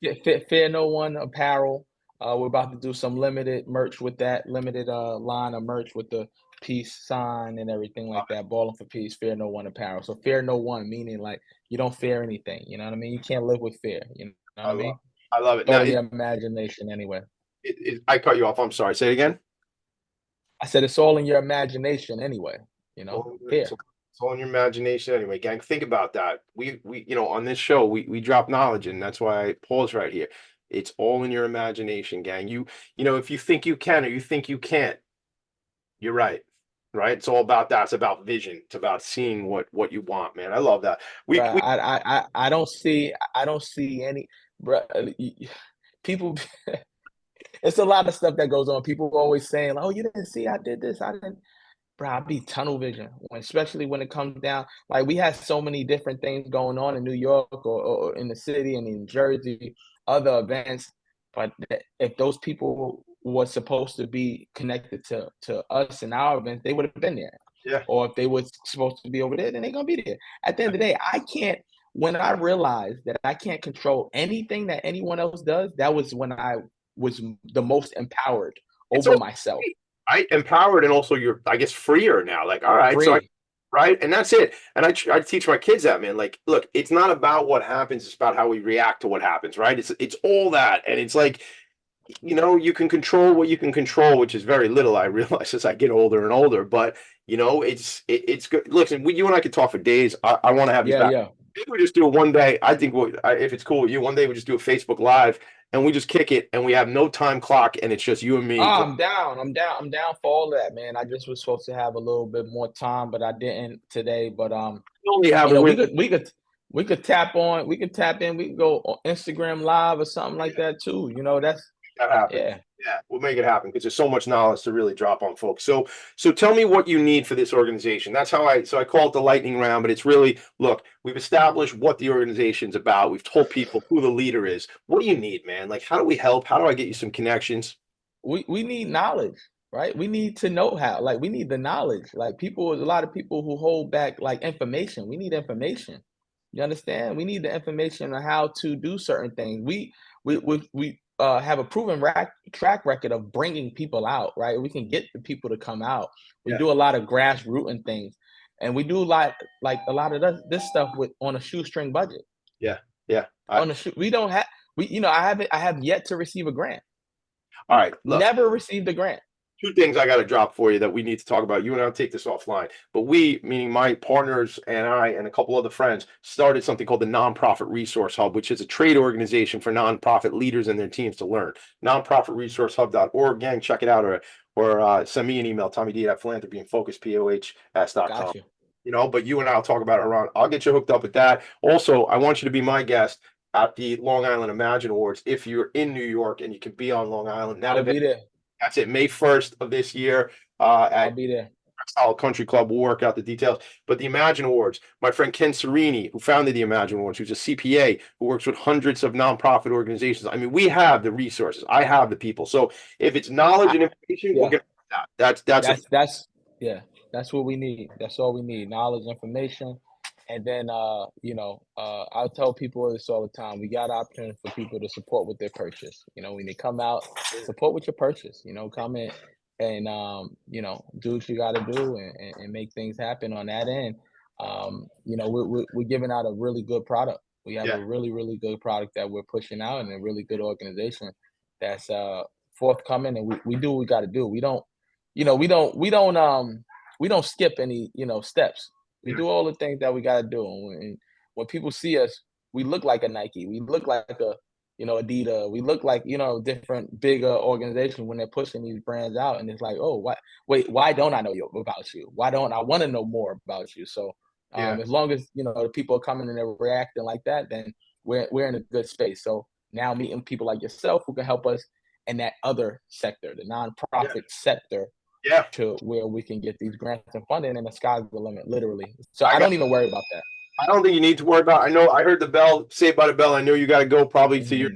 Fear No One apparel. We're about to do some limited merch with that limited line of merch with the peace sign and everything like that. Ballin for peace, Fear No One apparel. So Fear No One meaning like you don't fear anything. You know what I mean? You can't live with fear. You know what I mean? I love it. It's all your imagination anyway. I cut you off. I'm sorry. Say it again. I said it's all in your imagination anyway. You know, fear. It's all in your imagination anyway, gang. Think about that. We on this show we drop knowledge, and that's why I pause right here. It's all in your imagination, gang. You know, if you think you can or you think you can't, you're right. Right? It's all about that. It's about vision. It's about seeing what you want, man. I love that. I don't see any people. It's a lot of stuff that goes on. People always saying, "Oh, you didn't see I did this. I didn't." Bro, I be tunnel vision, especially when it comes down. Like we had so many different things going on in New York or in the city and in Jersey, other events. But if those people were supposed to be connected to us and our events, they would have been there. Yeah. Or if they were supposed to be over there, then they're gonna be there. At the end of the day, I can't. When I realized that I can't control anything that anyone else does, that was when I was the most empowered over myself. Right, empowered, and also you're, I guess, freer now. Like, all right, free. Right, and that's it. And I teach my kids that, man. Like, look, it's not about what happens; it's about how we react to what happens. Right? It's all that, and it's like, you can control what you can control, which is very little. I realize as I get older and older, but it's good. Listen, you and I could talk for days. I want to have you back. Yeah. Maybe we just do it one day. I think if it's cool with you, one day we just do a Facebook Live and we just kick it, and we have no time clock, and it's just you and me. Oh, I'm down for all that, man. I just was supposed to have a little bit more time, but I didn't today. But we could tap in. We can go on Instagram Live or something like that too. That happens. Yeah, we'll make it happen because there's so much knowledge to really drop on folks. So tell me what you need for this organization. That's how I call it the lightning round, but it's really, look, we've established what the organization's about. We've told people who the leader is. What do you need, man? Like, how do we help? How do I get you some connections? We need knowledge, right? We need to know how. Like, we need the knowledge. Like, a lot of people who hold back like information. We need information. You understand? We need the information on how to do certain things. We have a proven track record of bringing people out, right? We can get the people to come out. We do a lot of grassroots things, and we do like a lot of this stuff on a shoestring budget. Yeah. I have yet to receive a grant. All right. Look, never received a grant. Two things I got to drop for you that we need to talk about. You and I'll take this offline. But we, meaning my partners and I and a couple other friends, started something called the Nonprofit Resource Hub, which is a trade organization for nonprofit leaders and their teams to learn. Nonprofitresourcehub.org. Gang, check it out, or send me an email, TommyD@Philanthropy and Phocus, POHS.com. Got you. But you and I'll talk about it around. I'll get you hooked up with that. Also, I want you to be my guest at the Long Island Imagine Awards if you're in New York and you can be on Long Island. I'll be there. That's it, May 1st of this year. I'll be there. Solid Country Club. We'll work out the details. But the Imagine Awards, my friend Ken Serini, who founded the Imagine Awards, who's a CPA, who works with hundreds of nonprofit organizations. I mean, we have the resources. I have the people. So if it's knowledge and information, we'll get that. That's what we need. That's all we need. Knowledge, information. And then, I tell people this all the time. We got options for people to support with their purchase. When they come out, support with your purchase. Come in and, do what you got to do and make things happen on that end. We're giving out a really good product. We have a really, really good product that we're pushing out, and a really good organization that's forthcoming. And we do what we got to do. We don't skip any, steps. We do all the things that we got to do. And when people see us, we look like a Nike. We look like a Adidas. We look like, different bigger organizations when they're pushing these brands out. And it's like, oh, why don't I know about you? Why don't I want to know more about you? So as long as, the people are coming and they're reacting like that, then we're in a good space. So now meeting people like yourself who can help us in that other sector, the nonprofit sector, to where we can get these grants and funding, and the sky's the limit, literally. So I don't even worry about that. I don't think you need to worry about. I know I heard the bell, Saved by the Bell. I know you got to go probably to your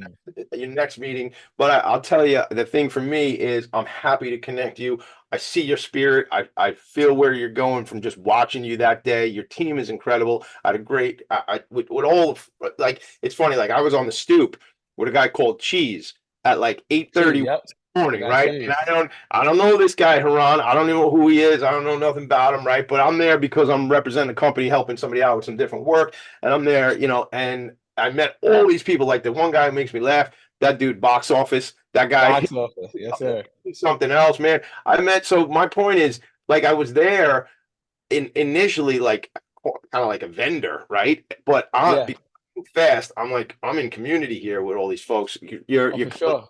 next meeting, but I'll tell you, the thing for me is I'm happy to connect you. I see your spirit. I feel where you're going from just watching you that day. Your team is incredible. I had a great, with all of, like, it's funny, like I was on the stoop with a guy called Cheese at like 8:30 morning, right? And I don't know this guy Haron. I don't know who he is. I don't know nothing about him, right? But I'm there because I'm representing the company, helping somebody out with some different work, and I'm there, and I met all these people. Like the one guy who makes me laugh, that dude, Box Office, that guy, Box Office, yes sir. Something else, man. I met. So my point is, like, I was there initially, like kind of like a vendor, right? But I'm fast. I'm like, I'm in community here with all these folks. You're for sure.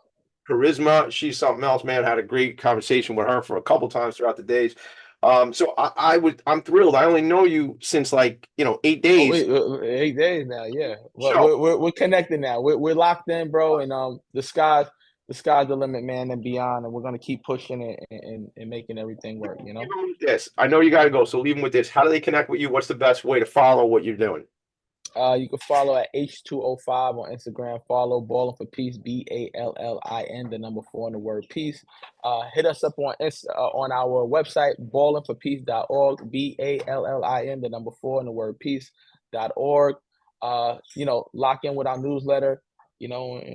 Charisma, she's something else, man. Had a great conversation with her for a couple times throughout the days. So I'm thrilled. I only know you since 8 days. 8 days now, yeah. Well, we're connected now. We're locked in, bro. And the sky's the limit, man, and beyond. And we're gonna keep pushing it and making everything work. Leave them with this. I know you got to go, so leave them with this. How do they connect with you? What's the best way to follow what you're doing? You can follow at H205 on Instagram. Follow Ballin for Peace, BALLIN, the number 4 and the word peace. Hit us up on our website, ballinforpeace.org, BALLIN, the number 4 and the word peace.org. Lock in with our newsletter. And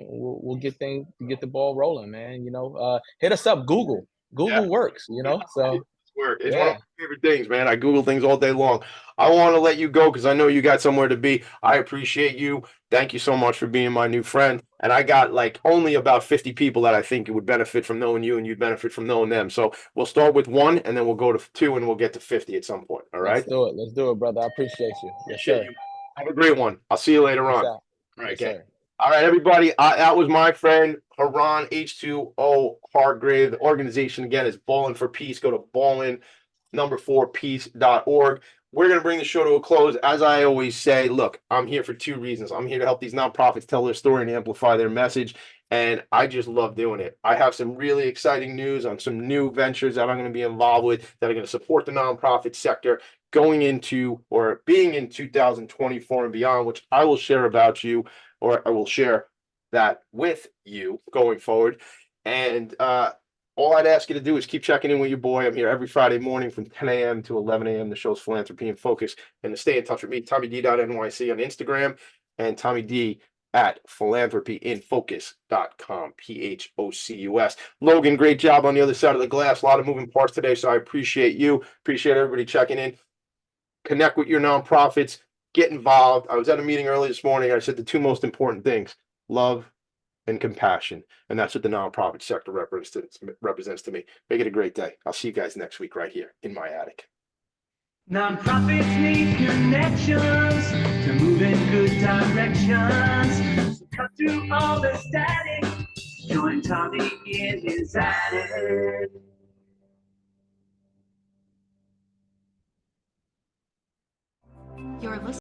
we'll get the ball rolling, man. Hit us up. Google works. So. It's one of my favorite things, man. I Google things all day long. I want to let you go because I know you got somewhere to be. I appreciate you. Thank you so much for being my new friend. And I got only about 50 people that I think would benefit from knowing you, and you'd benefit from knowing them. So we'll start with 1, and then we'll go to 2, and we'll get to 50 at some point. All right? Let's do it, brother. I appreciate you. Yes, sir. Have a great one. I'll see you later on. All right, okay. All right, everybody. That was my friend Haron, H2O Hargrave. The organization again is Ballin for Peace. Go to ballin4peace.org. We're going to bring the show to a close. As I always say, look, I'm here for 2 reasons. I'm here to help these nonprofits tell their story and amplify their message. And I just love doing it. I have some really exciting news on some new ventures that I'm going to be involved with that are going to support the nonprofit sector going into or being in 2024 and beyond, which I will share about you, or I will share that with you going forward. And all I'd ask you to do is keep checking in with your boy. I'm here every Friday morning from 10 a.m. to 11 a.m. The show's Philanthropy and Focus. And to stay in touch with me, TommyD.NYC on Instagram and TommyD at philanthropyinfocus.com, PHOCUS. Logan, great job on the other side of the glass. A lot of moving parts today, so I appreciate you. Appreciate everybody checking in. Connect with your nonprofits. Get involved. I was at a meeting early this morning. I said the 2 most important things: love and compassion. And that's what the nonprofit sector represents to me. Make it a great day. I'll see you guys next week right here in my attic. Nonprofits need connections to move in good directions. So cut through all the static. Join Tommy in his attic. You're listening.